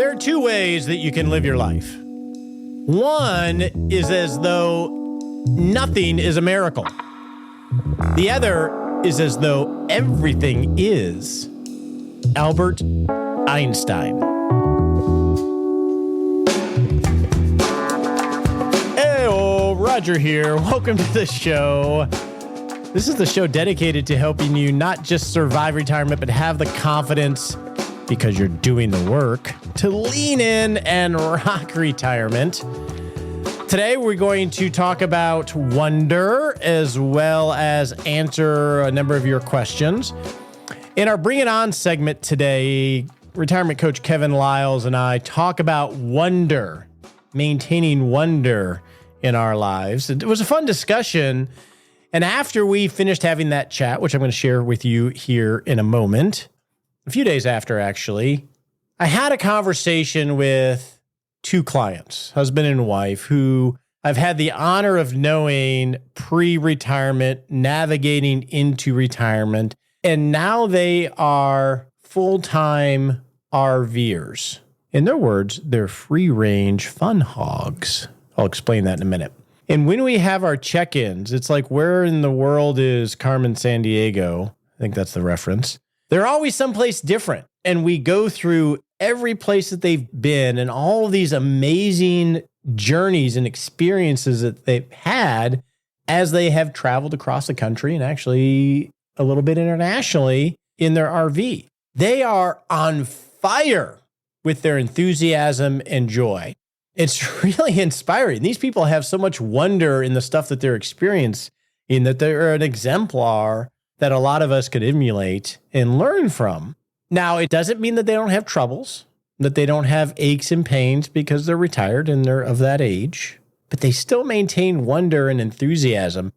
There are two ways that you can live your life. One is as though nothing is a miracle. The other is as though everything is. Albert Einstein. Hey, Roger here. Welcome to the show. This is the show dedicated to helping you not just survive retirement, but have the confidence, because you're doing the work, to lean in and rock retirement. Today, we're going to talk about wonder as well as answer a number of your questions. In our Bring It On segment today, retirement coach Kevin Lyles and I talk about wonder, maintaining wonder in our lives. It was a fun discussion. And after we finished having that chat, which I'm going to share with you here in a moment, a few days after, actually, I had a conversation with two clients, husband and wife, who I've had the honor of knowing pre-retirement, navigating into retirement, and now they are full-time RVers. In their words, they're free-range fun hogs. I'll explain that in a minute. And when we have our check-ins, it's like, where in the world is Carmen Sandiego? I think that's the reference. They're always someplace different. And we go through every place that they've been and all of these amazing journeys and experiences that they've had as they have traveled across the country and actually a little bit internationally in their RV. They are on fire with their enthusiasm and joy. It's really inspiring. These people have so much wonder in the stuff that they're experiencing, that they're an exemplar that a lot of us could emulate and learn from. Now, it doesn't mean that they don't have troubles, that they don't have aches and pains because they're retired and they're of that age, but they still maintain wonder and enthusiasm.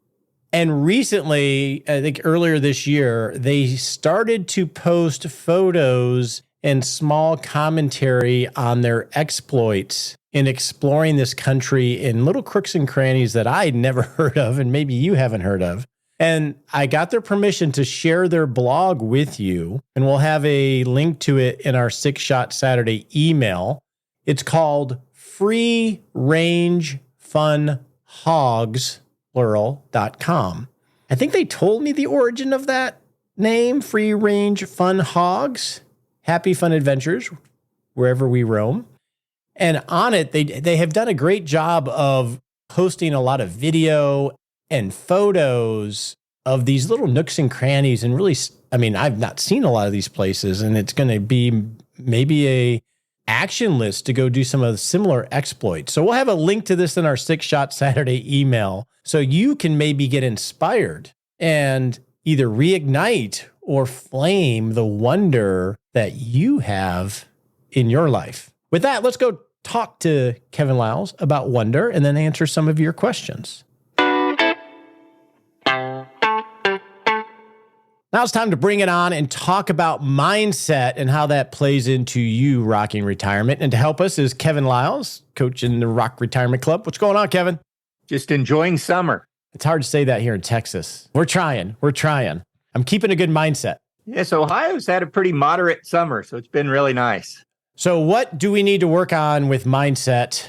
And recently, I think earlier this year, they started to post photos and small commentary on their exploits in exploring this country in little crooks and crannies that I'd never heard of, and maybe you haven't heard of. And I got their permission to share their blog with you, and we'll have a link to it in our 6-Shot Saturday email. It's called freerangefunhogs.com. I think they told me the origin of that name, Free Range Fun Hogs. Happy fun adventures wherever we roam. And on it, they have done a great job of posting a lot of video and photos of these little nooks and crannies. And really, I mean, I've not seen a lot of these places, and it's going to be maybe a action list to go do some of the similar exploits. So we'll have a link to this in our 6-Shot Saturday email, so you can maybe get inspired and either reignite or flame the wonder that you have in your life. With that, let's go talk to Kevin Lyles about wonder and then answer some of your questions. Now it's time to bring it on and talk about mindset and how that plays into you rocking retirement. And to help us is Kevin Lyles, coach in the Rock Retirement Club. What's going on, Kevin? Just enjoying summer. It's hard to say that here in Texas. We're trying. I'm keeping a good mindset. Yes, Ohio's had a pretty moderate summer, so it's been really nice. So what do we need to work on with mindset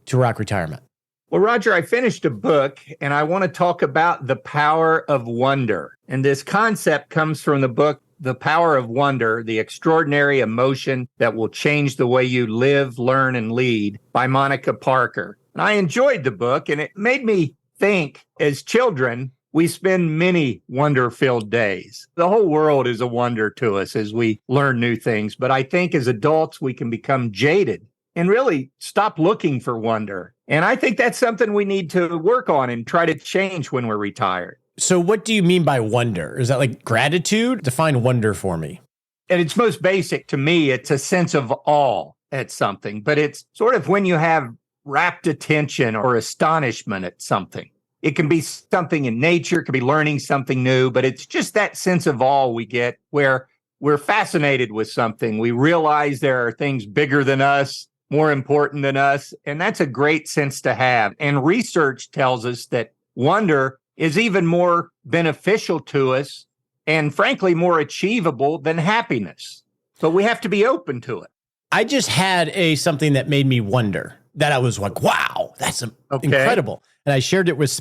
to rock retirement? Well, Roger, I finished a book, and I want to talk about the power of wonder. And this concept comes from the book, The Power of Wonder, The Extraordinary Emotion That Will Change the Way You Live, Learn, and Lead by Monica Parker. And I enjoyed the book, and it made me think, as children, we spend many wonder-filled days. The whole world is a wonder to us as we learn new things. But I think as adults, we can become jaded and really stop looking for wonder. And I think that's something we need to work on and try to change when we're retired. So what do you mean by wonder? Is that like gratitude? Define wonder for me. At its most basic, to me, it's a sense of awe at something. But it's sort of when you have rapt attention or astonishment at something. It can be something in nature, it could be learning something new, but it's just that sense of awe we get where we're fascinated with something. We realize there are things bigger than us, more important than us, and that's a great sense to have. And research tells us that wonder is even more beneficial to us and frankly more achievable than happiness. But we have to be open to it. I just had something that made me wonder that I was like, wow, that's incredible. And I shared it with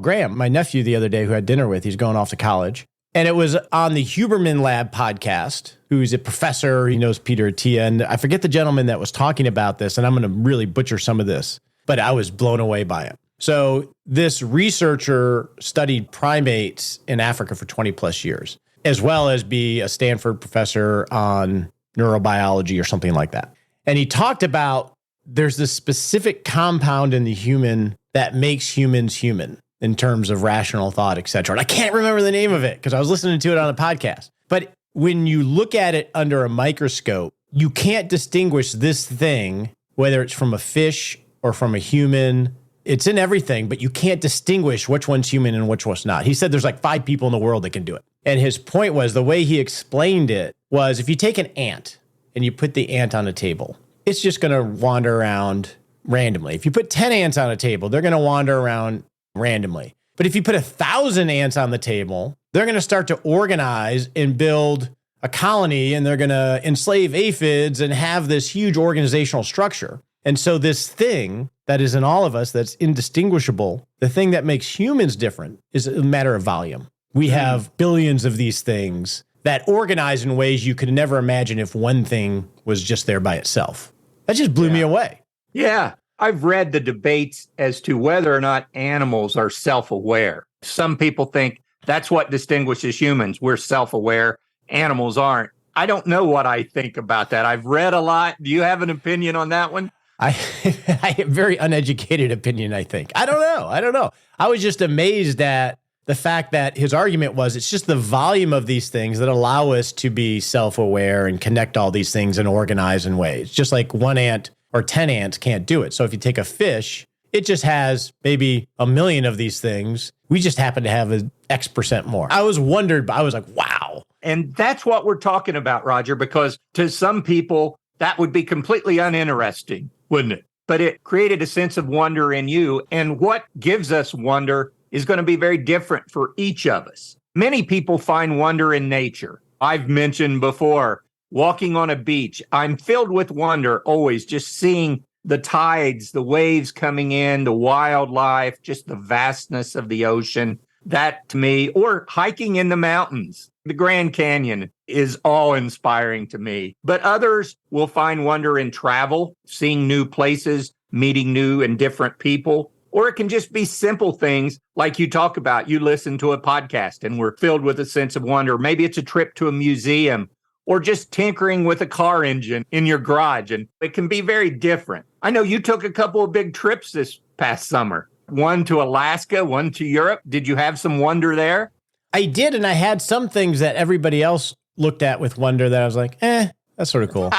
Graham, my nephew the other day who I had dinner with. He's going off to college. And it was on the Huberman Lab podcast, who's a professor. He knows Peter Attia. And I forget the gentleman that was talking about this, and I'm going to really butcher some of this, but I was blown away by it. So this researcher studied primates in Africa for 20 plus years, as well as be a Stanford professor on neurobiology or something like that. And he talked about there's this specific compound in the human that makes humans human in terms of rational thought, et cetera. And I can't remember the name of it because I was listening to it on a podcast. But when you look at it under a microscope, you can't distinguish this thing, whether it's from a fish or from a human. It's in everything, but you can't distinguish which one's human and which one's not. He said there's like 5 people in the world that can do it. And his point was, the way he explained it was, if you take an ant and you put the ant on a table, it's just going to wander around randomly. If you put 10 ants on a table, they're going to wander around randomly. But if you put 1,000 ants on the table, they're going to start to organize and build a colony, and they're going to enslave aphids and have this huge organizational structure. And so this thing that is in all of us that's indistinguishable, the thing that makes humans different is a matter of volume. We have billions of these things that organize in ways you could never imagine if one thing was just there by itself. That just blew me away. Yeah. I've read the debates as to whether or not animals are self-aware. Some people think that's what distinguishes humans. We're self-aware. Animals aren't. I don't know what I think about that. I've read a lot. Do you have an opinion on that one? I have a very uneducated opinion, I think. I don't know. I was just amazed at the fact that his argument was it's just the volume of these things that allow us to be self-aware and connect all these things and organize in ways. Just like 1 ant or 10 ants can't do it. So if you take a fish, it just has maybe 1 million of these things. We just happen to have an X% more. I was like, wow. And that's what we're talking about, Roger, because to some people, that would be completely uninteresting, wouldn't it? But it created a sense of wonder in you. And what gives us wonder is going to be very different for each of us. Many people find wonder in nature. I've mentioned before, walking on a beach, I'm filled with wonder always, just seeing the tides, the waves coming in, the wildlife, just the vastness of the ocean. That to me, or hiking in the mountains. The Grand Canyon is awe-inspiring to me. But others will find wonder in travel, seeing new places, meeting new and different people. Or it can just be simple things like you talk about. You listen to a podcast and we're filled with a sense of wonder. Maybe it's a trip to a museum or just tinkering with a car engine in your garage. And it can be very different. I know you took a couple of big trips this past summer. One to Alaska, one to Europe. Did you have some wonder there? I did, and I had some things that everybody else looked at with wonder that I was like, that's sort of cool.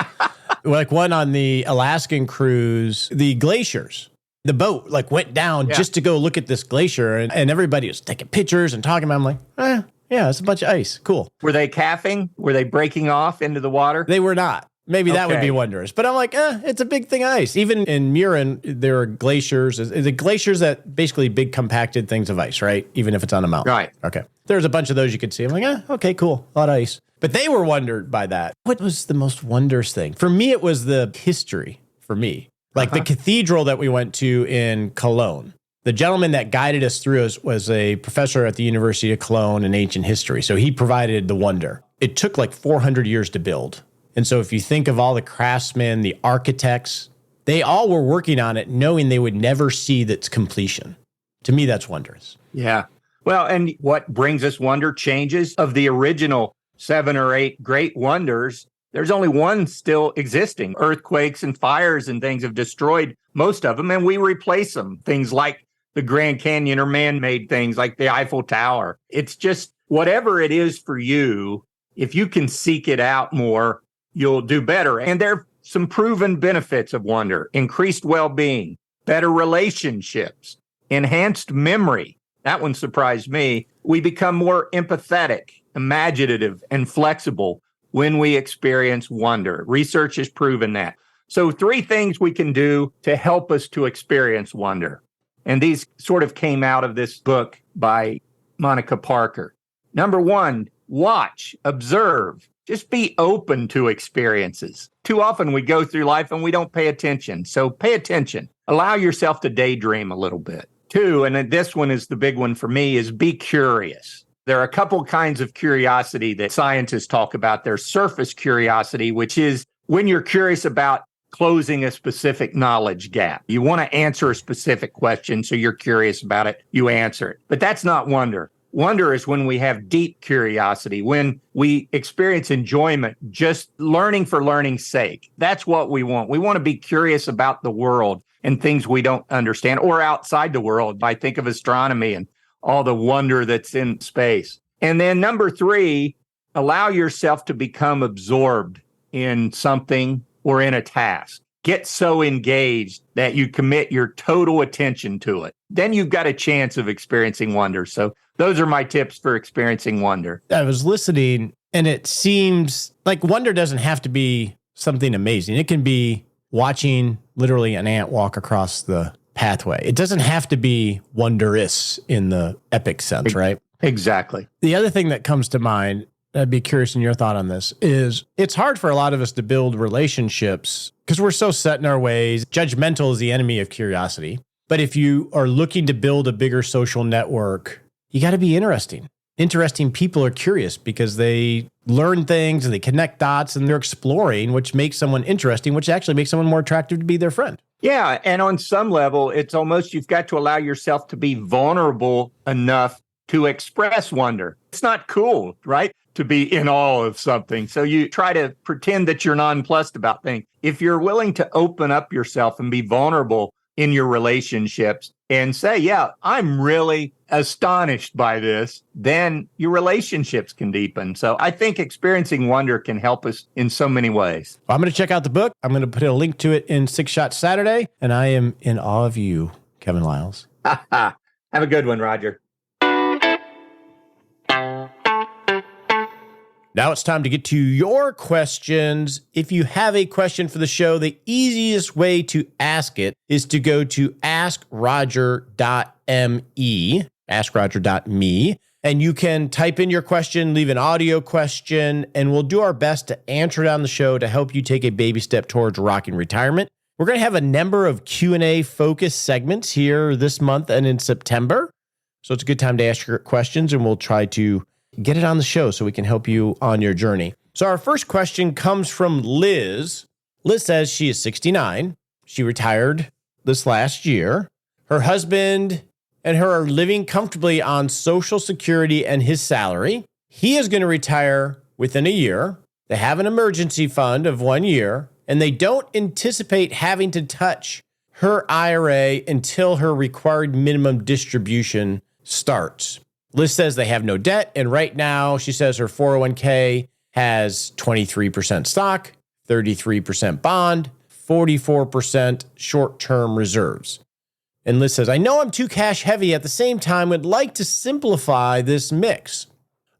Like one on the Alaskan cruise, the glaciers. The boat went down just to go look at this glacier, and everybody was taking pictures and talking about it. I'm like, yeah, it's a bunch of ice. Cool. Were they calving? Were they breaking off into the water? They were not. Maybe that would be wondrous. But I'm like, it's a big thing of ice. Even in Murin, there are glaciers. The glaciers that basically big compacted things of ice, right? Even if it's on a mountain. Right. Okay. There's a bunch of those you could see. I'm like, okay, cool. A lot of ice. But they were wondered by that. What was the most wondrous thing? For me, it was the history for me. Like the cathedral that we went to in Cologne. The gentleman that guided us through was a professor at the University of Cologne in ancient history. So he provided the wonder. It took 400 years to build. And so if you think of all the craftsmen, the architects, they all were working on it knowing they would never see its completion. To me, that's wondrous. Yeah. Well, and what brings us wonder changes. Of the original 7 or 8 great wonders, there's only one still existing. Earthquakes and fires and things have destroyed most of them, and we replace them. Things like the Grand Canyon or man-made things like the Eiffel Tower. It's just whatever it is for you, if you can seek it out more, you'll do better. And there are some proven benefits of wonder: increased well-being, better relationships, enhanced memory. That one surprised me. We become more empathetic, imaginative, and flexible when we experience wonder. Research has proven that. So 3 things we can do to help us to experience wonder. And these sort of came out of this book by Monica Parker. Number 1, watch, observe, Just be open to experiences. Too often we go through life and we don't pay attention. So pay attention. Allow yourself to daydream a little bit. 2, and then this one is the big one for me, is be curious. There are a couple kinds of curiosity that scientists talk about. There's surface curiosity, which is when you're curious about closing a specific knowledge gap. You want to answer a specific question, so you're curious about it, you answer it. But that's not wonder. Wonder is when we have deep curiosity, when we experience enjoyment, just learning for learning's sake. That's what we want. We want to be curious about the world and things we don't understand, or outside the world. I think of astronomy and all the wonder that's in space. And then number 3, allow yourself to become absorbed in something or in a task. Get so engaged that you commit your total attention to it. Then you've got a chance of experiencing wonder. So those are my tips for experiencing wonder. I was listening, and it seems like wonder doesn't have to be something amazing. It can be watching literally an ant walk across the pathway. It doesn't have to be wondrous in the epic sense, right? Exactly. The other thing that comes to mind, I'd be curious in your thought on this, is it's hard for a lot of us to build relationships because we're so set in our ways. Judgmental is the enemy of curiosity. But if you are looking to build a bigger social network, you got to be interesting. Interesting people are curious because they learn things and they connect dots and they're exploring, which makes someone interesting, which actually makes someone more attractive to be their friend. Yeah. And on some level, it's almost you've got to allow yourself to be vulnerable enough to express wonder. It's not cool, right? To be in awe of something. So you try to pretend that you're nonplussed about things. If you're willing to open up yourself and be vulnerable in your relationships and say, yeah, I'm really astonished by this, then your relationships can deepen. So I think experiencing wonder can help us in so many ways. Well, I'm going to check out the book. I'm going to put a link to it in 6 Shot Saturday. And I am in awe of you, Kevin Lyles. Have a good one, Roger. Now it's time to get to your questions. If you have a question for the show, the easiest way to ask it is to go to askroger.me, and you can type in your question, leave an audio question, and we'll do our best to answer it on the show to help you take a baby step towards rocking retirement. We're going to have a number of Q&A focus segments here this month and in September. So it's a good time to ask your questions, and we'll try to get it on the show so we can help you on your journey. So our first question comes from Liz. Liz says she is 69. She retired this last year. Her husband and her are living comfortably on Social Security and his salary. He is going to retire within a year. They have an emergency fund of 1 year, and they don't anticipate having to touch her IRA until her required minimum distribution starts. Liz says they have no debt, and right now she says her 401k has 23% stock, 33% bond, 44% short-term reserves. And Liz says, I know I'm too cash heavy. At the same time, would like to simplify this mix.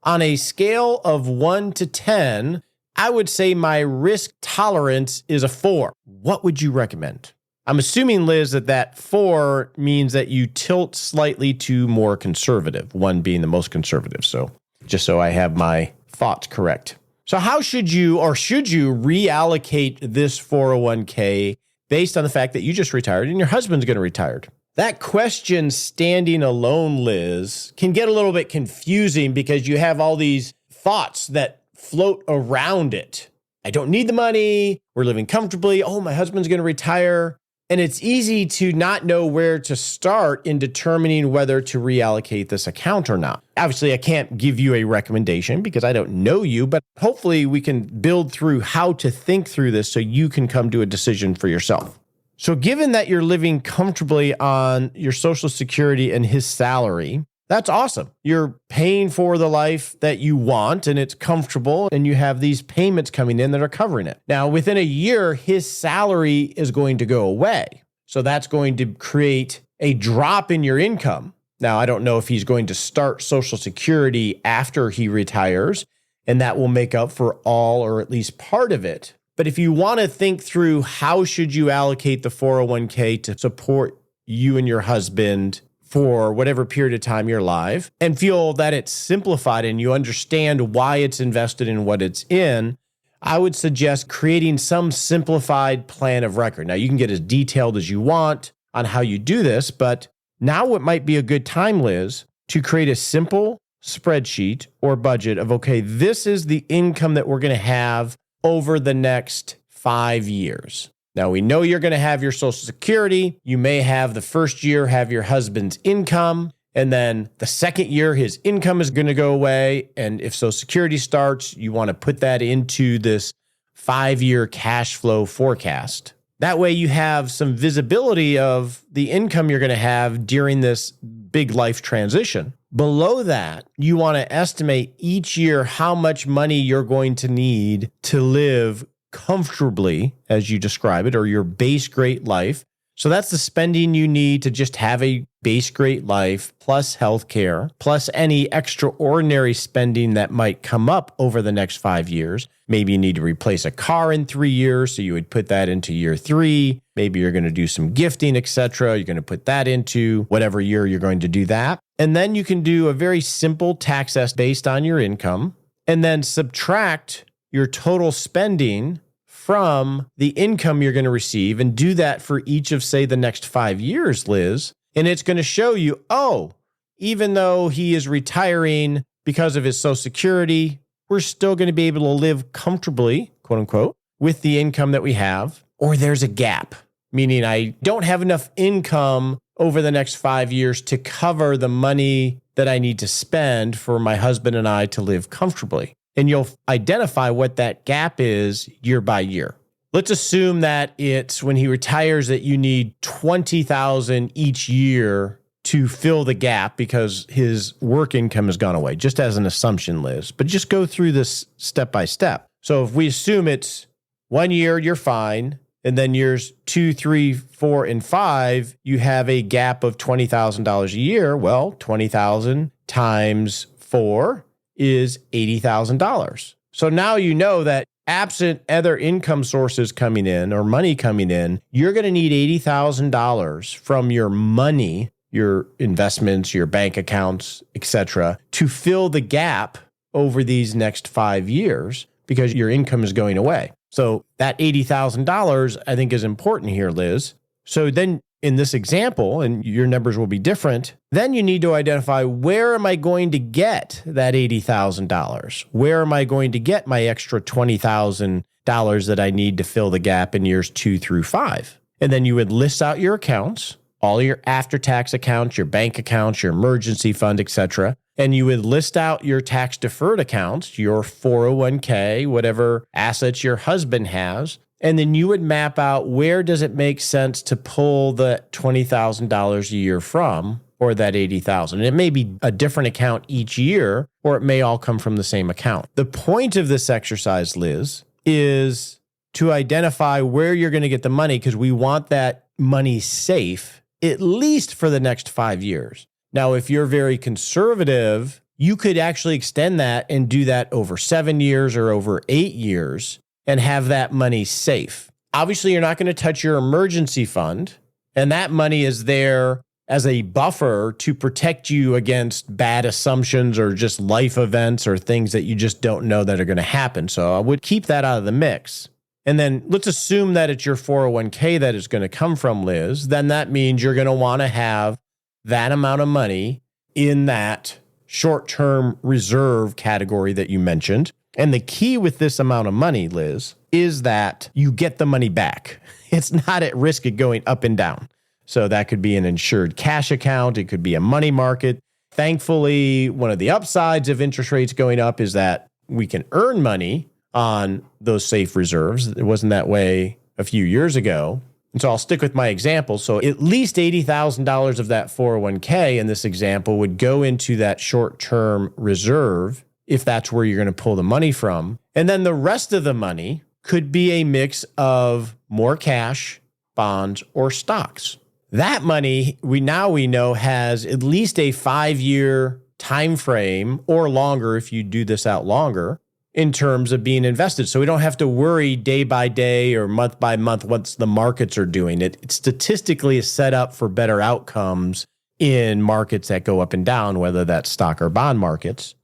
On a scale of 1 to 10, I would say my risk tolerance is a 4. What would you recommend? I'm assuming, Liz, that 4 means that you tilt slightly to more conservative, 1 being the most conservative. So just so I have my thoughts correct. So how should you reallocate this 401k based on the fact that you just retired and your husband's going to retire? That question standing alone, Liz, can get a little bit confusing because you have all these thoughts that float around it. I don't need the money. We're living comfortably. Oh, my husband's going to retire. And it's easy to not know where to start in determining whether to reallocate this account or not. Obviously, I can't give you a recommendation because I don't know you, but hopefully we can build through how to think through this so you can come to a decision for yourself. So given that you're living comfortably on your Social Security and his salary, that's awesome. You're paying for the life that you want and it's comfortable and you have these payments coming in that are covering it. Now, within a year, his salary is going to go away. So that's going to create a drop in your income. Now, I don't know if he's going to start Social Security after he retires, and that will make up for all or at least part of it. But if you want to think through how should you allocate the 401k to support you and your husband for whatever period of time you're alive and feel that it's simplified and you understand why it's invested and what it's in, I would suggest creating some simplified plan of record. Now, you can get as detailed as you want on how you do this, but now what might be a good time, Liz, to create a simple spreadsheet or budget of, okay, this is the income that we're going to have over the next 5 years. Now, we know you're going to have your Social Security. You may have the first year have your husband's income, and then the second year his income is going to go away. And if Social Security starts, you want to put that into this 5-year cash flow forecast. That way you have some visibility of the income you're going to have during this big life transition. Below that, you want to estimate each year how much money you're going to need to live comfortably, as you describe it, or your base great life. So that's the spending you need to just have a base great life, plus healthcare, plus any extraordinary spending that might come up over the next 5 years. Maybe you need to replace a car in 3 years, so you would put that into year 3. Maybe you're going to do some gifting, etc. You're going to put that into whatever year you're going to do that. And then you can do a very simple tax estimate based on your income, and then subtract your total spending from the income you're going to receive, and do that for each of, say, the next 5 years, Liz. And it's going to show you, oh, even though he is retiring because of his Social Security, we're still going to be able to live comfortably, quote unquote, with the income that we have. Or there's a gap, meaning I don't have enough income over the next 5 years to cover the money that I need to spend for my husband and I to live comfortably. And you'll identify what that gap is year by year. Let's assume that it's when he retires that you need $20,000 each year to fill the gap because his work income has gone away, just as an assumption, Liz. But just go through this step by step. So if we assume it's 1 year, you're fine. And then years 2, 3, 4, and 5, you have a gap of $20,000 a year. Well, 20,000 times 4 is $80,000. So now you know that absent other income sources coming in or money coming in, you're going to need $80,000 from your money, your investments, your bank accounts, etc., to fill the gap over these next 5 years because your income is going away. So that $80,000, I think, is important here, Liz. So then in this example, and your numbers will be different, then you need to identify, where am I going to get that $80,000? Where am I going to get my extra $20,000 that I need to fill the gap in years 2 through 5? And then you would list out your accounts, all your after-tax accounts, your bank accounts, your emergency fund, etc. And you would list out your tax-deferred accounts, your 401k, whatever assets your husband has. And then you would map out, where does it make sense to pull the $20,000 a year from, or that $80,000. And it may be a different account each year, or it may all come from the same account. The point of this exercise, Liz, is to identify where you're going to get the money, because we want that money safe, at least for the next 5 years. Now, if you're very conservative, you could actually extend that and do that over 7 years or over 8 years and have that money safe. Obviously, you're not going to touch your emergency fund, and that money is there as a buffer to protect you against bad assumptions or just life events or things that you just don't know that are going to happen. So I would keep that out of the mix. And then let's assume that it's your 401k that is going to come from, Liz. Then that means you're going to want to have that amount of money in that short-term reserve category that you mentioned. And the key with this amount of money, Liz, is that you get the money back. It's not at risk of going up and down. So that could be an insured cash account. It could be a money market. Thankfully, one of the upsides of interest rates going up is that we can earn money on those safe reserves. It wasn't that way a few years ago. And so I'll stick with my example. So at least $80,000 of that 401k in this example would go into that short-term reserve, if that's where you're going to pull the money from. And then the rest of the money could be a mix of more cash, bonds, or stocks. That money, we know has at least a 5-year time frame, or longer if you do this out longer, in terms of being invested. So we don't have to worry day by day or month by month what the markets are doing. It statistically is set up for better outcomes in markets that go up and down, whether that's stock or bond markets.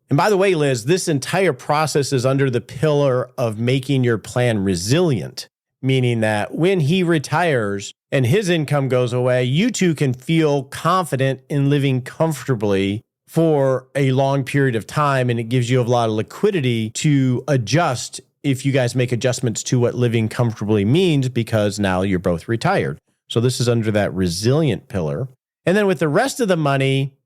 And by the way, Liz, this entire process is under the pillar of making your plan resilient, meaning that when he retires and his income goes away, you two can feel confident in living comfortably for a long period of time. And it gives you a lot of liquidity to adjust if you guys make adjustments to what living comfortably means, because now you're both retired. So this is under that resilient pillar. And then with the rest of the money,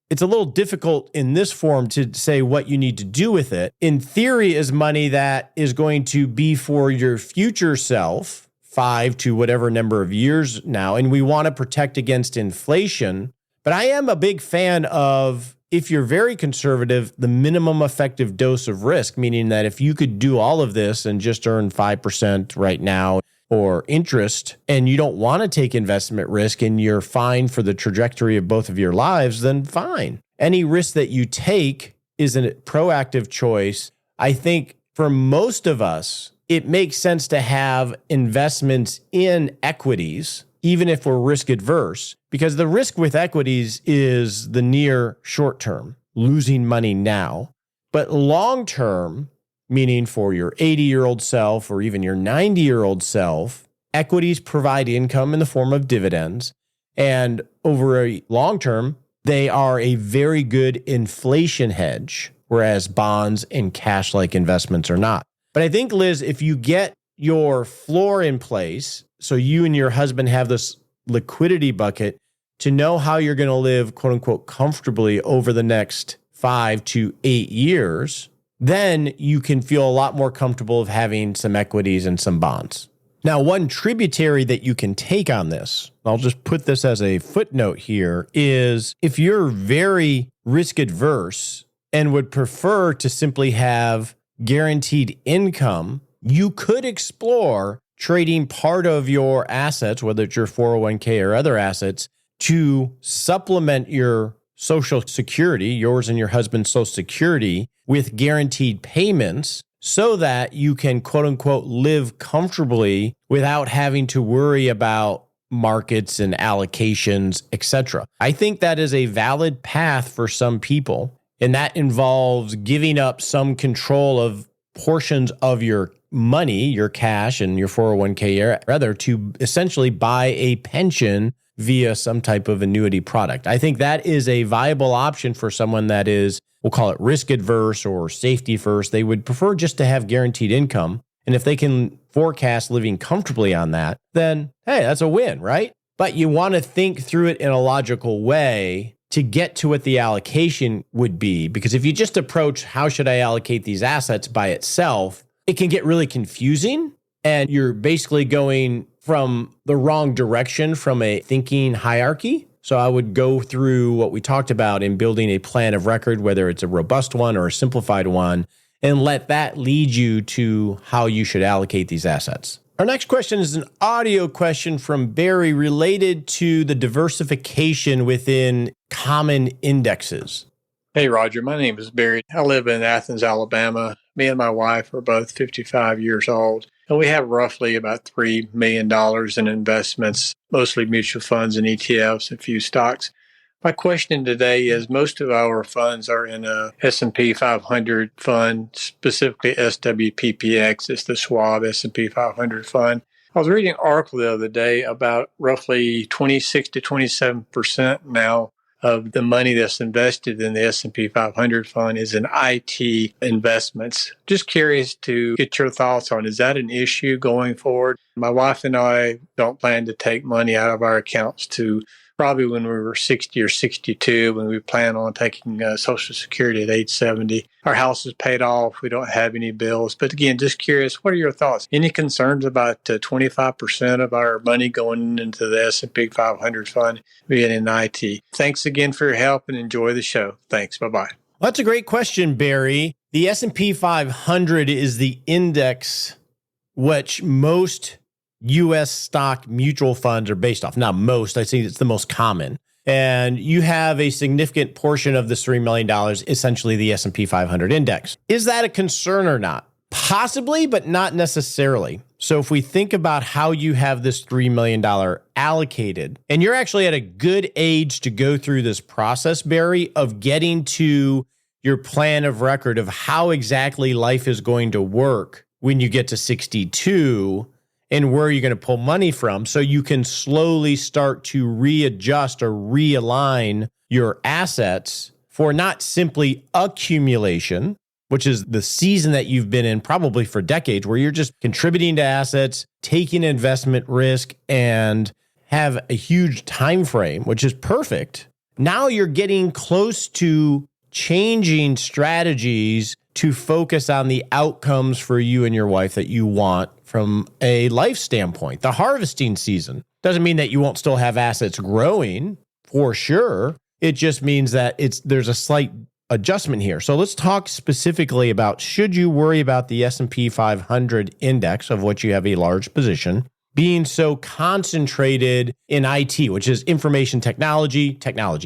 it's a little difficult in this form to say what you need to do with it. In theory, is money that is going to be for your future self, 5 to whatever number of years now. And we want to protect against inflation. But I am a big fan of, if you're very conservative, the minimum effective dose of risk, meaning that if you could do all of this and just earn 5% right now or interest, and you don't want to take investment risk and you're fine for the trajectory of both of your lives, then fine. Any risk that you take is a proactive choice. I think for most of us, it makes sense to have investments in equities, even if we're risk adverse, because the risk with equities is the near short term, losing money now. But long term, meaning for your 80-year-old self or even your 90-year-old self, equities provide income in the form of dividends. And over a long term, they are a very good inflation hedge, whereas bonds and cash-like investments are not. But I think, Liz, if you get your floor in place, so you and your husband have this liquidity bucket to know how you're going to live, quote unquote, comfortably over the next 5 to 8 years, then you can feel a lot more comfortable of having some equities and some bonds. Now, one tributary that you can take on this, I'll just put this as a footnote here, is if you're very risk adverse and would prefer to simply have guaranteed income, you could explore trading part of your assets, whether it's your 401k or other assets, to supplement your Social Security, yours and your husband's Social Security, with guaranteed payments so that you can, quote unquote, live comfortably without having to worry about markets and allocations, etc. I think that is a valid path for some people, and that involves giving up some control of portions of your money, your cash and your 401k, rather, to essentially buy a pension via some type of annuity product. I think that is a viable option for someone that is, we'll call it risk adverse or safety first. They would prefer just to have guaranteed income. And if they can forecast living comfortably on that, then hey, that's a win, right? But you want to think through it in a logical way to get to what the allocation would be. Because if you just approach, how should I allocate these assets by itself, it can get really confusing. And you're basically going from the wrong direction from a thinking hierarchy. So I would go through what we talked about in building a plan of record, whether it's a robust one or a simplified one, and let that lead you to how you should allocate these assets. Our next question is an audio question from Barry related to the diversification within common indexes. Hey, Roger. My name is Barry. I live in Athens, Alabama. Me and my wife are both 55 years old, and we have roughly about $3 million in investments, mostly mutual funds and ETFs, a few stocks. My question today is most of our funds are in a S&P 500 fund, specifically SWPPX. It's the Schwab S&P 500 fund. I was reading an article the other day about roughly 26 to 27% now of the money that's invested in the S&P 500 fund is in IT investments. Just curious to get your thoughts on, is that an issue going forward? My wife and I don't plan to take money out of our accounts to probably when we were 60 or 62, when we plan on taking Social Security at age 70. Our house is paid off. We don't have any bills. But again, just curious, what are your thoughts? Any concerns about 25% of our money going into the S&P 500 fund being in IT? Thanks again for your help and enjoy the show. Thanks. Bye-bye. Well, that's a great question, Barry. The S&P 500 is the index which most U.S. stock mutual funds are based off. Not most, I think it's the most common. And you have a significant portion of this $3 million, essentially the S&P 500 index. Is that a concern or not? Possibly, but not necessarily. So if we think about how you have this $3 million allocated, and you're actually at a good age to go through this process, Barry, of getting to your plan of record of how exactly life is going to work when you get to 62 and where you're going to pull money from, so you can slowly start to readjust or realign your assets for not simply accumulation, which is the season that you've been in probably for decades, where you're just contributing to assets, taking investment risk, and have a huge time frame, which is perfect. Now you're getting close to changing strategies to focus on the outcomes for you and your wife that you want from a life standpoint. The harvesting season doesn't mean that you won't still have assets growing, for sure. It just means that there's a slight adjustment here. So let's talk specifically about, should you worry about the S&P 500 index, of which you have a large position, being so concentrated in IT, which is information technology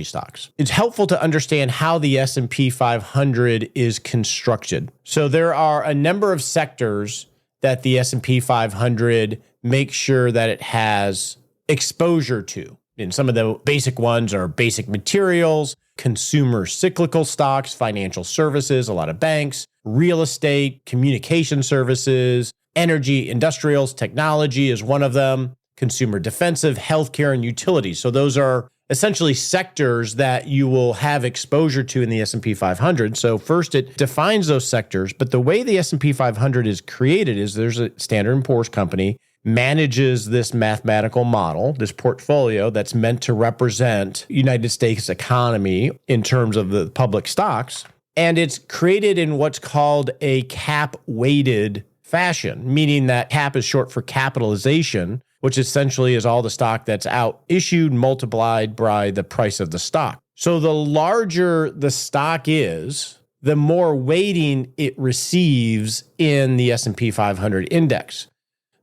stocks. It's helpful to understand how the S&P 500 is constructed. So there are a number of sectors that the S&P 500 makes sure that it has exposure to. And some of the basic ones are basic materials, consumer cyclical stocks, financial services, a lot of banks, real estate, communication services, energy, industrials, technology is one of them, consumer defensive, healthcare, and utilities. So those are essentially sectors that you will have exposure to in the S&P 500. So first, it defines those sectors, but the way the S&P 500 is created is there's a Standard & Poor's company manages this mathematical model, this portfolio that's meant to represent United States economy in terms of the public stocks. And it's created in what's called a cap-weighted fashion, meaning that cap is short for capitalization, which essentially is all the stock that's out issued multiplied by the price of the stock. So the larger the stock is, the more weighting it receives in the S&P 500 index.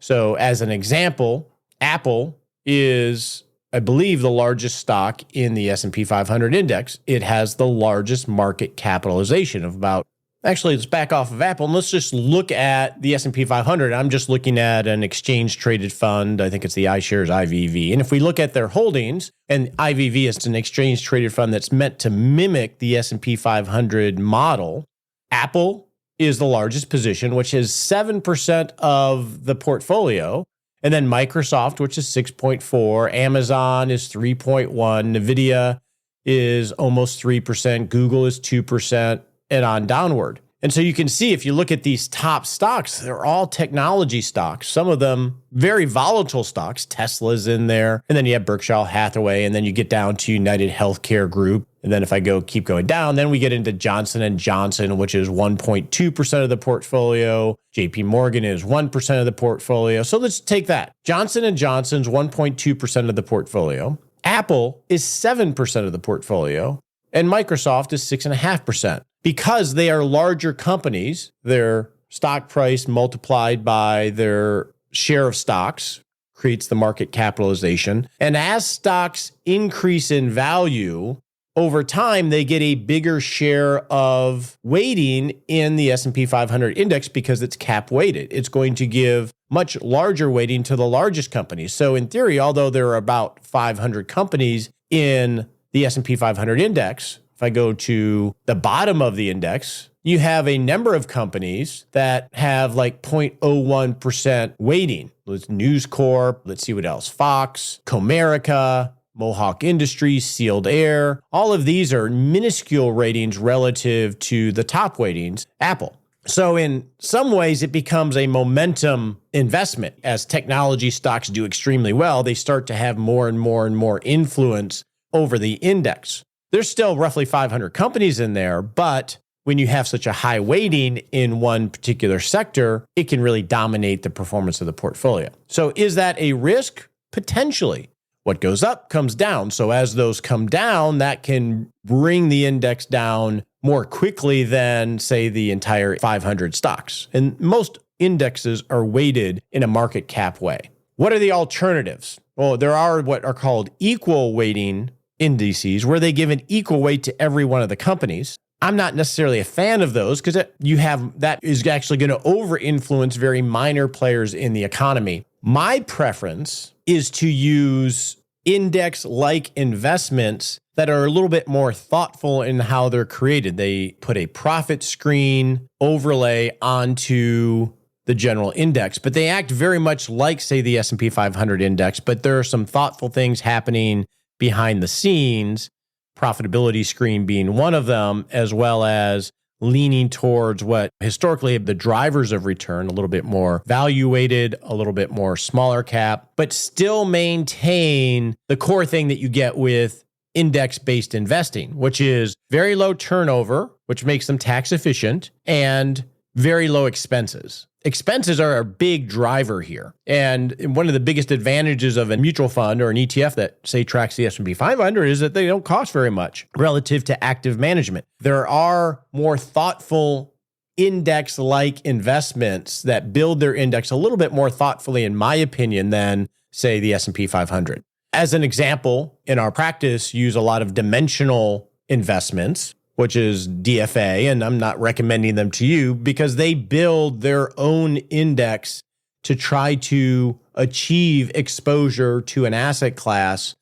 So as an example, Apple is, I believe, the largest stock in the S&P 500 index. It has the largest market capitalization of about, actually, let's back off of Apple and let's just look at the S&P 500. I'm just looking at an exchange-traded fund. I think it's the iShares IVV. And if we look at their holdings, and IVV is an exchange-traded fund that's meant to mimic the S&P 500 model, Apple is the largest position, which is 7% of the portfolio. And then Microsoft, which is 6.4, Amazon is 3.1, NVIDIA is almost 3%, Google is 2%, and on downward. And so you can see, if you look at these top stocks, they're all technology stocks, some of them very volatile stocks. Tesla's in there, and then you have Berkshire Hathaway, and then you get down to United Healthcare Group. And then if I keep going down, then we get into Johnson & Johnson, which is 1.2% of the portfolio. JP Morgan is 1% of the portfolio. So let's take that. Johnson & Johnson's 1.2% of the portfolio. Apple is 7% of the portfolio. And Microsoft is 6.5%. Because they are larger companies, their stock price multiplied by their share of stocks creates the market capitalization. And as stocks increase in value, over time, they get a bigger share of weighting in the S&P 500 index because it's cap weighted. It's going to give much larger weighting to the largest companies. So in theory, although there are about 500 companies in the S&P 500 index, if I go to the bottom of the index, you have a number of companies that have like 0.01% weighting. Let's News Corp. Let's see what else. Fox, Comerica, Mohawk Industries, Sealed Air. All of these are minuscule ratings relative to the top weightings, Apple. So in some ways, it becomes a momentum investment. As technology stocks do extremely well, they start to have more and more and more influence over the index. There's still roughly 500 companies in there, but when you have such a high weighting in one particular sector, it can really dominate the performance of the portfolio. So is that a risk? Potentially. What goes up comes down. So as those come down, that can bring the index down more quickly than, say, the entire 500 stocks. And most indexes are weighted in a market cap way. What are the alternatives? Well, there are what are called equal weighting indices, where they give an equal weight to every one of the companies. I'm not necessarily a fan of those because that is actually going to over-influence very minor players in the economy. My preference is to use index-like investments that are a little bit more thoughtful in how they're created. They put a profit screen overlay onto the general index, but they act very much like, say, the S&P 500 index, but there are some thoughtful things happening behind the scenes, profitability screen being one of them, as well as leaning towards what historically the drivers of return, a little bit more value weighted, a little bit more smaller cap, but still maintain the core thing that you get with index-based investing, which is very low turnover, which makes them tax efficient, and very low expenses. Expenses are a big driver here. And one of the biggest advantages of a mutual fund or an ETF that, say, tracks the S&P 500 is that they don't cost very much relative to active management. There are more thoughtful index-like investments that build their index a little bit more thoughtfully, in my opinion, than, say, the S&P 500. As an example, in our practice, use a lot of dimensional investments, which is DFA, and I'm not recommending them to you because they build their own index to try to achieve exposure to an asset class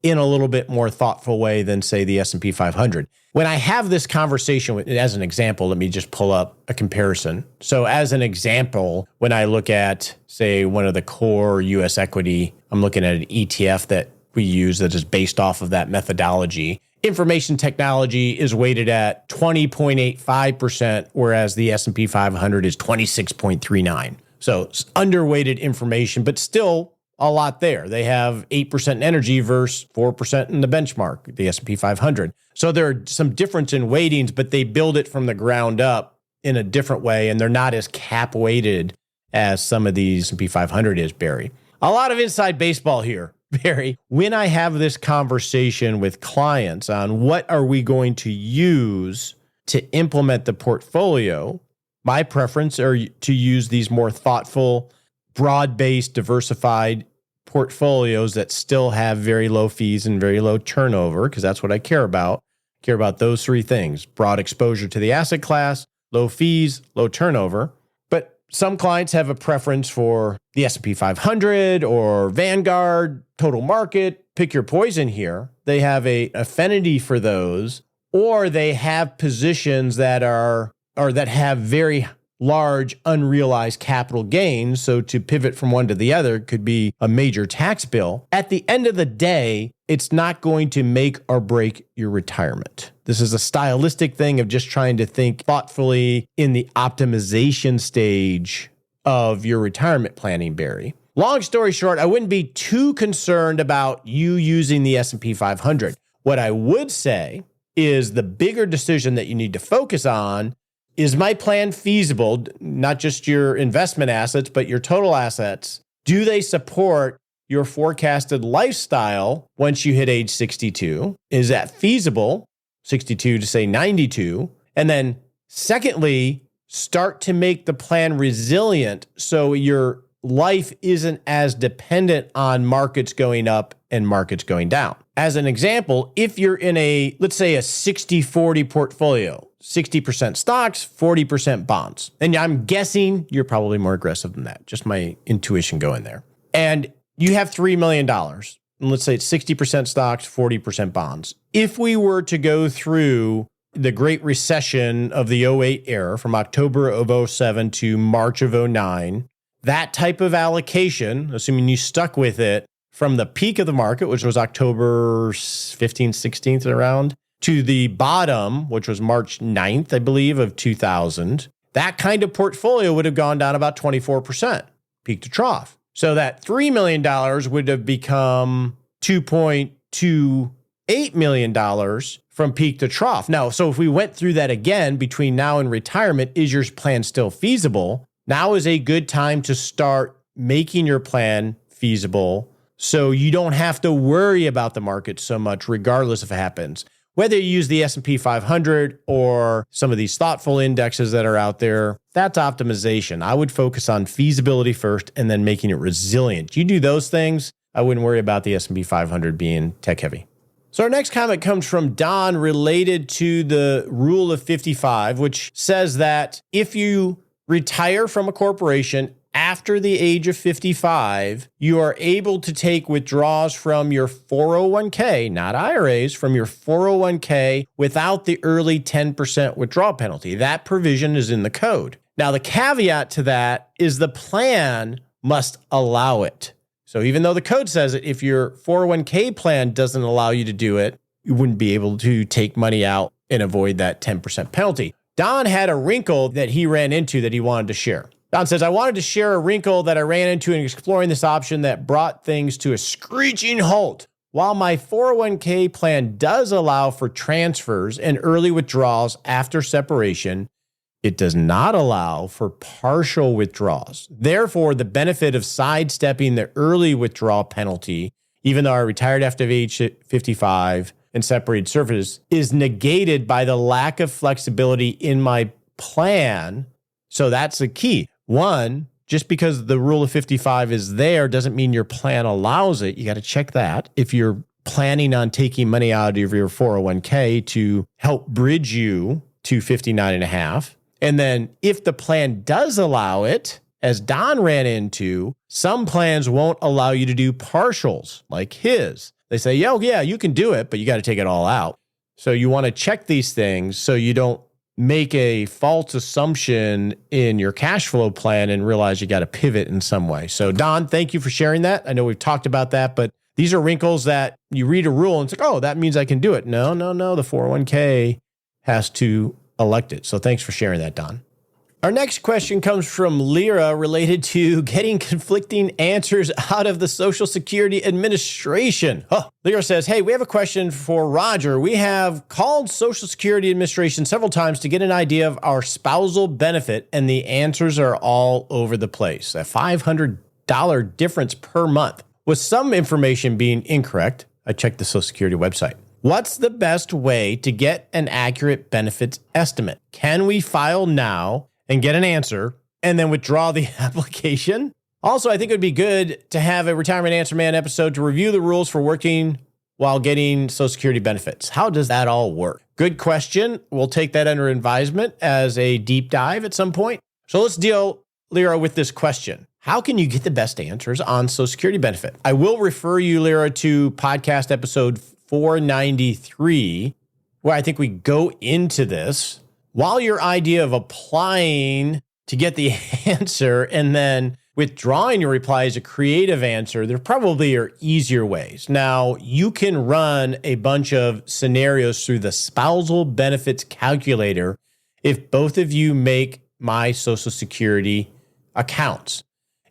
in a little bit more thoughtful way than, say, the S&P 500. When I have this conversation, as an example, let me just pull up a comparison. So as an example, when I look at, say, one of the core US equity, I'm looking at an ETF that we use that is based off of that methodology. Information technology is weighted at 20.85%, whereas the S&P 500 is 26.39. So it's underweighted information, but still a lot there. They have 8% in energy versus 4% in the benchmark, the S&P 500. So there are some difference in weightings, but they build it from the ground up in a different way, and they're not as cap weighted as some of these S&P 500 is, Barry. A lot of inside baseball here. Barry, when I have this conversation with clients on what are we going to use to implement the portfolio, my preference are to use these more thoughtful, broad-based, diversified portfolios that still have very low fees and very low turnover, because that's what I care about. I care about those three things: broad exposure to the asset class, low fees, low turnover. But some clients have a preference for the S&P 500 or Vanguard, total market, pick your poison here. They have a affinity for those, or they have positions that have very large unrealized capital gains. So to pivot from one to the other could be a major tax bill. At the end of the day, it's not going to make or break your retirement. This is a stylistic thing of just trying to think thoughtfully in the optimization stage of your retirement planning, Barry. Long story short, I wouldn't be too concerned about you using the S&P 500. What I would say is the bigger decision that you need to focus on is my plan feasible, not just your investment assets, but your total assets? Do they support your forecasted lifestyle once you hit age 62? Is that feasible, 62 to say 92? And then secondly, start to make the plan resilient so your life isn't as dependent on markets going up and markets going down. As an example, if you're in let's say a 60-40 portfolio, 60% stocks, 40% bonds. And I'm guessing you're probably more aggressive than that. Just my intuition going there. And you have $3 million. And let's say it's 60% stocks, 40% bonds. If we were to go through the Great Recession of the 08 era from October of 07 to March of 09, that type of allocation, assuming you stuck with it from the peak of the market, which was October 15th, 16th around, to the bottom, which was March 9th, I believe, of 2000, that kind of portfolio would have gone down about 24%, peak to trough. So that $3 million would have become $2.28 million from peak to trough. Now, so if we went through that again between now and retirement, is your plan still feasible? Now is a good time to start making your plan feasible so you don't have to worry about the market so much, regardless if it happens. Whether you use the S&P 500 or some of these thoughtful indexes that are out there, that's optimization. I would focus on feasibility first and then making it resilient. You do those things, I wouldn't worry about the S&P 500 being tech heavy. So our next comment comes from Don related to the rule of 55, which says that if you retire from a corporation after the age of 55, you are able to take withdrawals from your 401k, not IRAs, from your 401k without the early 10% withdrawal penalty. That provision is in the code. Now, the caveat to that is the plan must allow it. So even though the code says it, if your 401k plan doesn't allow you to do it, you wouldn't be able to take money out and avoid that 10% penalty. Don had a wrinkle that he ran into that he wanted to share. Don says, I wanted to share a wrinkle that I ran into in exploring this option that brought things to a screeching halt. While my 401k plan does allow for transfers and early withdrawals after separation, it does not allow for partial withdrawals. Therefore, the benefit of sidestepping the early withdrawal penalty, even though I retired after age 55 and separated services, is negated by the lack of flexibility in my plan. So that's the key. One, just because the rule of 55 is there doesn't mean your plan allows it. You got to check that. If you're planning on taking money out of your 401k to help bridge you to 59 and a half. And then if the plan does allow it, as Don ran into, some plans won't allow you to do partials like his. They say, yeah, you can do it, but you got to take it all out. So you want to check these things so you don't make a false assumption in your cash flow plan and realize you got to pivot in some way. So Don, thank you for sharing that. I know we've talked about that, but these are wrinkles that you read a rule and it's like, oh, that means I can do it. No, the 401k has to elect it. So thanks for sharing that, Don. Our next question comes from Lyra related to getting conflicting answers out of the Social Security Administration. Lyra says, hey, we have a question for Roger. We have called Social Security Administration several times to get an idea of our spousal benefit, and the answers are all over the place. A $500 difference per month, with some information being incorrect. I checked the Social Security website. What's the best way to get an accurate benefits estimate? Can we file now and get an answer and then withdraw the application? Also, I think it would be good to have a Retirement Answer Man episode to review the rules for working while getting Social Security benefits. How does that all work? Good question. We'll take that under advisement as a deep dive at some point. So let's deal, Lyra, with this question. How can you get the best answers on Social Security benefit? I will refer you, Lyra, to podcast episode 493, where I think we go into this. While your idea of applying to get the answer and then withdrawing your reply is a creative answer, there probably are easier ways. Now, you can run a bunch of scenarios through the spousal benefits calculator if both of you make my Social Security accounts.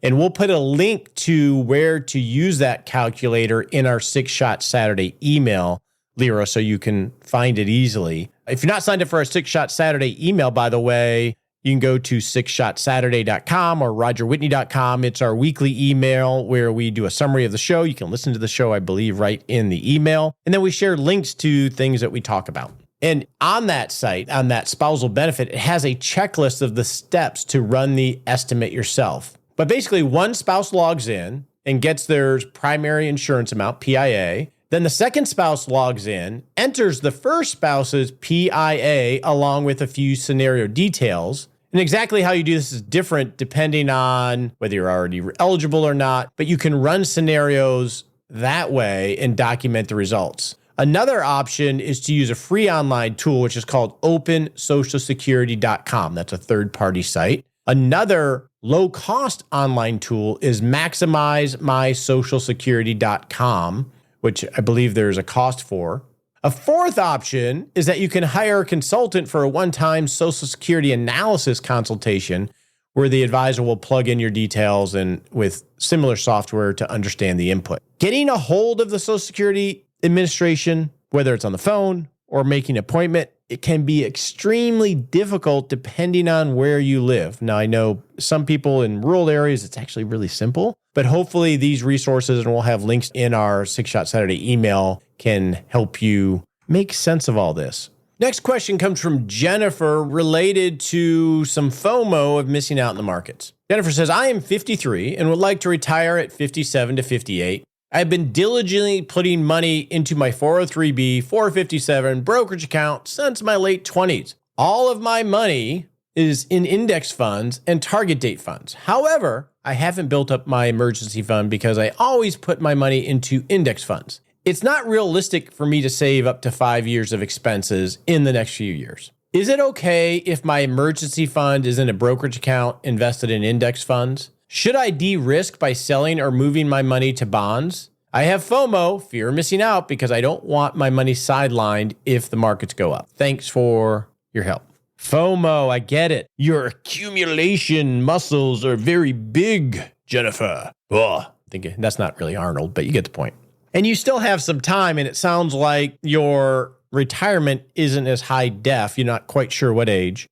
And we'll put a link to where to use that calculator in our 6-Shot Saturday email, Lyra, so you can find it easily. If you're not signed up for our 6-Shot Saturday email, by the way, you can go to 6shotsaturday.com or rogerwhitney.com. It's our weekly email where we do a summary of the show. You can listen to the show, I believe, right in the email. And then we share links to things that we talk about. And on that site, on that spousal benefit, it has a checklist of the steps to run the estimate yourself. But basically, one spouse logs in and gets their primary insurance amount, PIA. Then the second spouse logs in, enters the first spouse's PIA along with a few scenario details. And exactly how you do this is different depending on whether you're already eligible or not, but you can run scenarios that way and document the results. Another option is to use a free online tool, which is called opensocialsecurity.com. That's a third-party site. Another low-cost online tool is maximizemysocialsecurity.com, which I believe there's a cost for. A fourth option is that you can hire a consultant for a one-time Social Security analysis consultation where the advisor will plug in your details and with similar software to understand the input. Getting a hold of the Social Security Administration, whether it's on the phone or making an appointment, it can be extremely difficult depending on where you live. Now, I know some people in rural areas, it's actually really simple, but hopefully these resources, and we'll have links in our 6-Shot Saturday email, can help you make sense of all this. Next question comes from Jennifer related to some FOMO of missing out in the markets. Jennifer says, I am 53 and would like to retire at 57 to 58. I've been diligently putting money into my 403b, 457 brokerage account since my late 20s. All of my money is in index funds and target date funds. However, I haven't built up my emergency fund because I always put my money into index funds. It's not realistic for me to save up to 5 years of expenses in the next few years. Is it okay if my emergency fund is in a brokerage account invested in index funds? Should I de-risk by selling or moving my money to bonds? I have FOMO, fear of missing out, because I don't want my money sidelined if the markets go up. Thanks for your help. FOMO, I get it. Your accumulation muscles are very big, Jennifer. Oh, that's not really Arnold, but you get the point. And you still have some time, and it sounds like your retirement isn't as high def. You're not quite sure what age.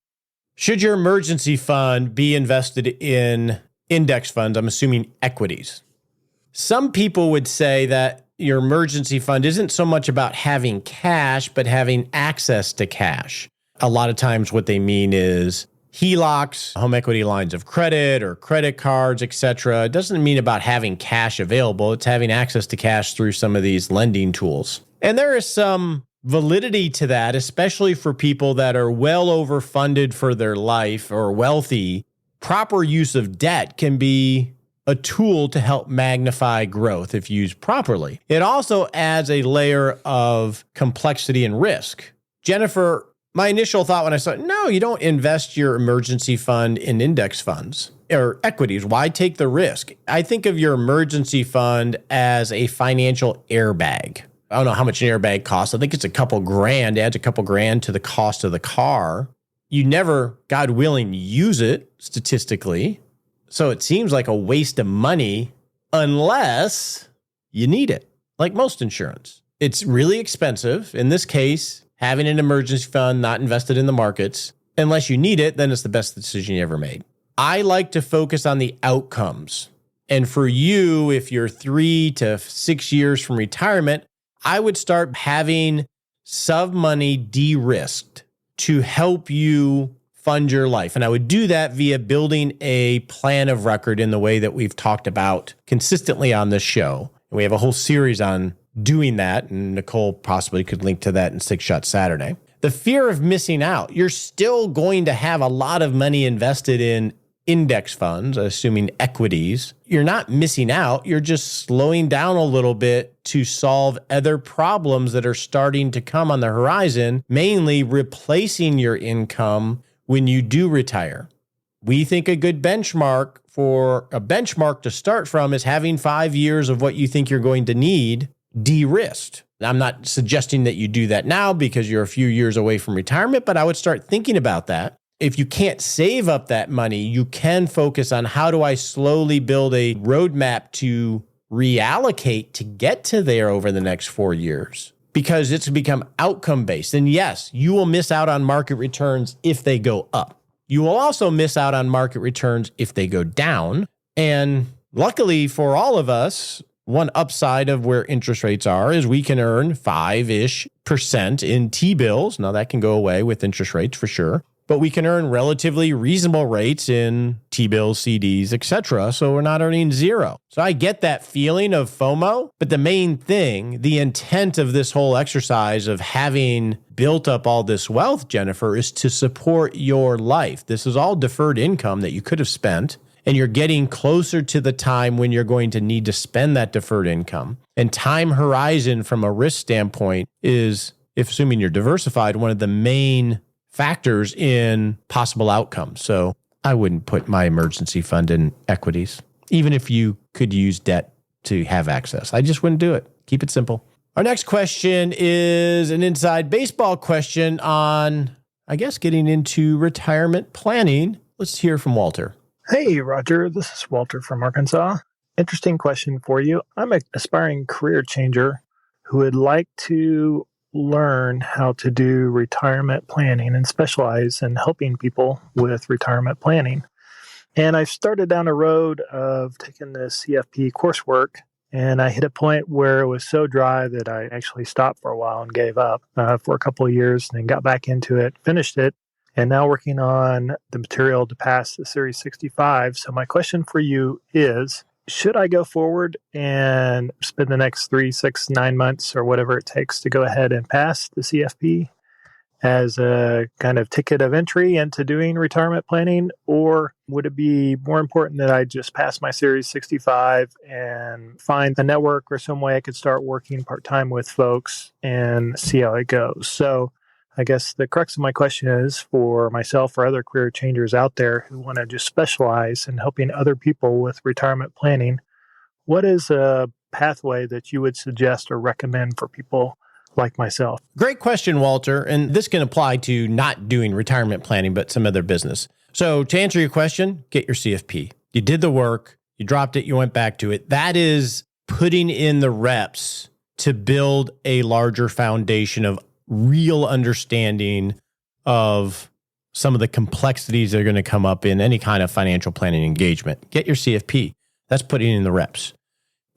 Should your emergency fund be invested in index funds? I'm assuming equities. Some people would say that your emergency fund isn't so much about having cash, but having access to cash. A lot of times what they mean is HELOCs, home equity lines of credit or credit cards, etc. It doesn't mean about having cash available. It's having access to cash through some of these lending tools. And there is some validity to that, especially for people that are well overfunded for their life or wealthy. Proper use of debt can be a tool to help magnify growth if used properly. It also adds a layer of complexity and risk. Jennifer, my initial thought when I saw, no, you don't invest your emergency fund in index funds or equities. Why take the risk? I think of your emergency fund as a financial airbag. I don't know how much an airbag costs. I think it's a couple grand, adds a couple grand to the cost of the car. You never, God willing, use it statistically. So it seems like a waste of money unless you need it, like most insurance. It's really expensive. In this case, having an emergency fund not invested in the markets, unless you need it, then it's the best decision you ever made. I like to focus on the outcomes. And for you, if you're 3 to 6 years from retirement, I would start having sub money de-risked to help you fund your life. And I would do that via building a plan of record in the way that we've talked about consistently on this show. And we have a whole series on doing that. And Nicole possibly could link to that in 6 Shot Saturday. The fear of missing out. You're still going to have a lot of money invested in index funds, assuming equities. You're not missing out. You're just slowing down a little bit to solve other problems that are starting to come on the horizon, mainly replacing your income when you do retire. We think a good benchmark to start from is having 5 years of what you think you're going to need de-risked. I'm not suggesting that you do that now because you're a few years away from retirement, but I would start thinking about that. If you can't save up that money, you can focus on how do I slowly build a roadmap to reallocate to get to there over the next 4 years, because it's become outcome-based. And yes, you will miss out on market returns if they go up. You will also miss out on market returns if they go down. And luckily for all of us, one upside of where interest rates are is we can earn 5-ish% in T-bills. Now that can go away with interest rates for sure, but we can earn relatively reasonable rates in T-bills, CDs, etc. So we're not earning zero. So I get that feeling of FOMO, but the main thing, the intent of this whole exercise of having built up all this wealth, Jennifer, is to support your life. This is all deferred income that you could have spent, and you're getting closer to the time when you're going to need to spend that deferred income. And time horizon from a risk standpoint is, if assuming you're diversified, one of the main factors in possible outcomes. So I wouldn't put my emergency fund in equities, even if you could use debt to have access. I just wouldn't do it. Keep it simple. Our next question is an inside baseball question on, I guess, getting into retirement planning. Let's hear from Walter. Hey, Roger. This is Walter from Arkansas. Interesting question for you. I'm an aspiring career changer who would like to learn how to do retirement planning and specialize in helping people with retirement planning. And I've started down a road of taking the CFP coursework, and I hit a point where it was so dry that I actually stopped for a while and gave up for a couple of years, and then got back into it, finished it, and now working on the material to pass the Series 65. So my question for you is, should I go forward and spend the next 3, 6, 9 months or whatever it takes to go ahead and pass the CFP as a kind of ticket of entry into doing retirement planning? Or would it be more important that I just pass my Series 65 and find a network or some way I could start working part-time with folks and see how it goes? So I guess the crux of my question is for myself or other career changers out there who want to just specialize in helping other people with retirement planning, what is a pathway that you would suggest or recommend for people like myself? Great question, Walter. And this can apply to not doing retirement planning, but some other business. So to answer your question, get your CFP. You did the work, you dropped it, you went back to it. That is putting in the reps to build a larger foundation of real understanding of some of the complexities that are going to come up in any kind of financial planning engagement. Get your CFP. That's putting in the reps.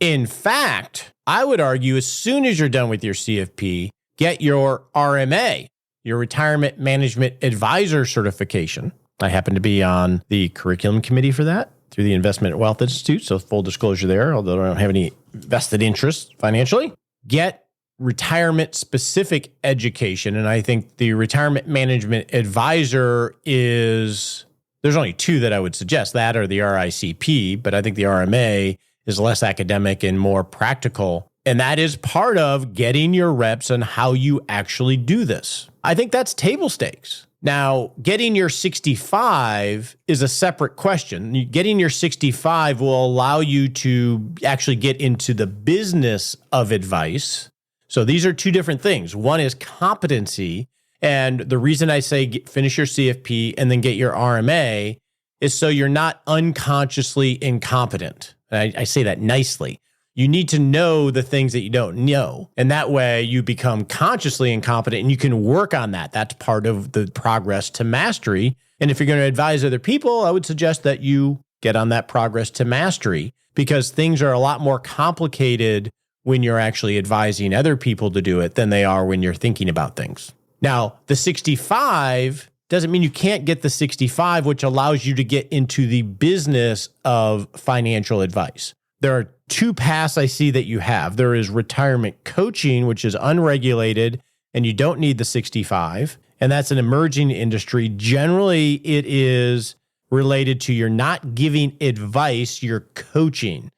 In fact, I would argue as soon as you're done with your CFP, get your RMA, your Retirement Management Advisor certification. I happen to be on the curriculum committee for that through the Investment Wealth Institute. So full disclosure there, although I don't have any vested interest financially. Get retirement-specific education. And I think the Retirement Management Advisor there's only two that I would suggest, that or the RICP, but I think the RMA is less academic and more practical. And that is part of getting your reps on how you actually do this. I think that's table stakes. Now, getting your 65 is a separate question. Getting your 65 will allow you to actually get into the business of advice. So these are two different things. One is competency. And the reason I say finish your CFP and then get your RMA is so you're not unconsciously incompetent. And I say that nicely. You need to know the things that you don't know. And that way you become consciously incompetent and you can work on that. That's part of the progress to mastery. And if you're going to advise other people, I would suggest that you get on that progress to mastery because things are a lot more complicated when you're actually advising other people to do it than they are when you're thinking about things. Now, the 65 doesn't mean you can't get the 65, which allows you to get into the business of financial advice. There are two paths I see that you have. There is retirement coaching, which is unregulated, and you don't need the 65. And that's an emerging industry. Generally, it is related to you're not giving advice, you're coaching.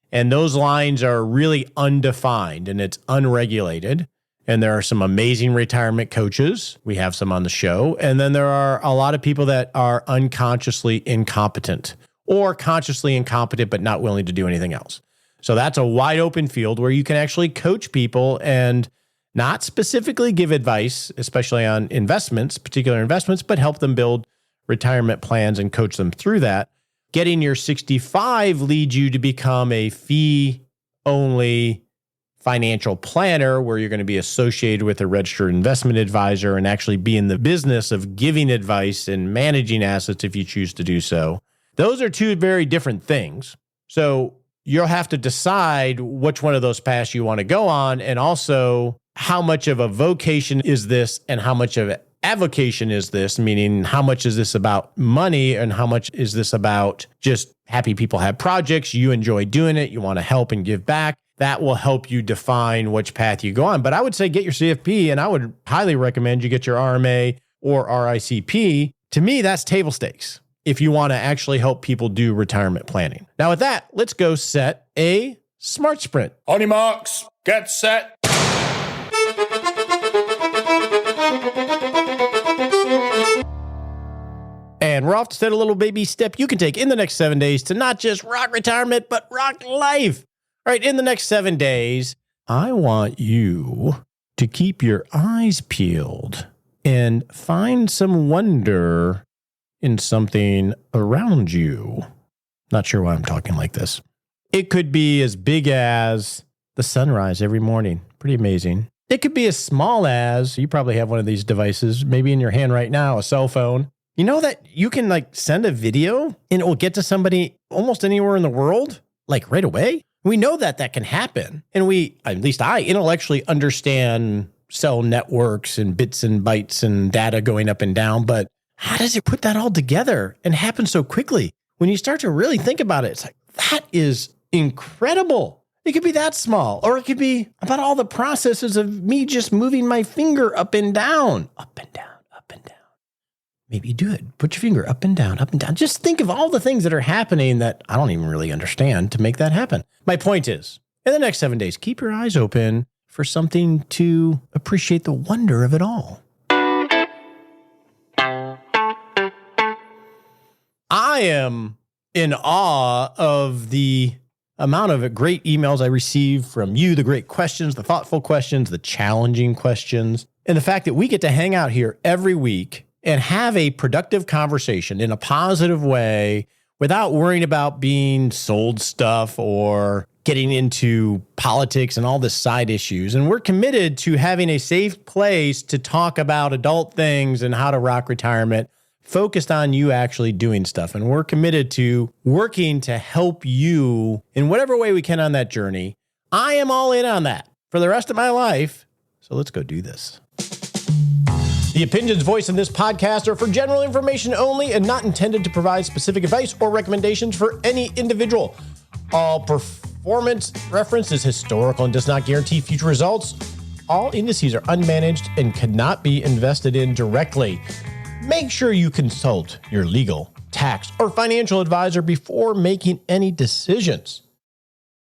And those lines are really undefined and it's unregulated. And there are some amazing retirement coaches. We have some on the show. And then there are a lot of people that are unconsciously incompetent or consciously incompetent, but not willing to do anything else. So that's a wide open field where you can actually coach people and not specifically give advice, especially on investments, particular investments, but help them build retirement plans and coach them through that. Getting your 65 leads you to become a fee-only financial planner where you're going to be associated with a registered investment advisor and actually be in the business of giving advice and managing assets if you choose to do so. Those are two very different things. So you'll have to decide which one of those paths you want to go on and also how much of a vocation is this and how much of an avocation is this, meaning how much is this about money and how much is this about just happy people have projects, you enjoy doing it, you want to help and give back. That will help you define which path you go on. But I would say get your CFP and I would highly recommend you get your RMA or RICP. To me, that's table stakes if you want to actually help people do retirement planning. Now with that, let's go set a smart sprint. On your marks, get set. And we're off to set a little baby step you can take in the next 7 days to not just rock retirement, but rock life. All right, in the next 7 days, I want you to keep your eyes peeled and find some wonder in something around you. Not sure why I'm talking like this. It could be as big as the sunrise every morning. Pretty amazing. It could be as small as, you probably have one of these devices, maybe in your hand right now, a cell phone. You know that you can send a video and it will get to somebody almost anywhere in the world, right away? We know that can happen. And at least I intellectually understand cell networks and bits and bytes and data going up and down, but how does it put that all together and happen so quickly? When you start to really think about it, it's that is incredible. It could be that small, or it could be about all the processes of me just moving my finger up and down, up and down, up and down. Maybe you do it. Put your finger up and down, up and down. Just think of all the things that are happening that I don't even really understand to make that happen. My point is, in the next 7 days, keep your eyes open for something to appreciate the wonder of it all. I am in awe of the amount of great emails I receive from you, the great questions, the thoughtful questions, the challenging questions, and the fact that we get to hang out here every week and have a productive conversation in a positive way without worrying about being sold stuff or getting into politics and all the side issues. And we're committed to having a safe place to talk about adult things and how to rock retirement, focused on you actually doing stuff. And we're committed to working to help you in whatever way we can on that journey. I am all in on that for the rest of my life. So let's go do this. The opinions voiced in this podcast are for general information only and not intended to provide specific advice or recommendations for any individual. All performance reference is historical and does not guarantee future results. All indices are unmanaged and cannot be invested in directly. Make sure you consult your legal, tax, or financial advisor before making any decisions.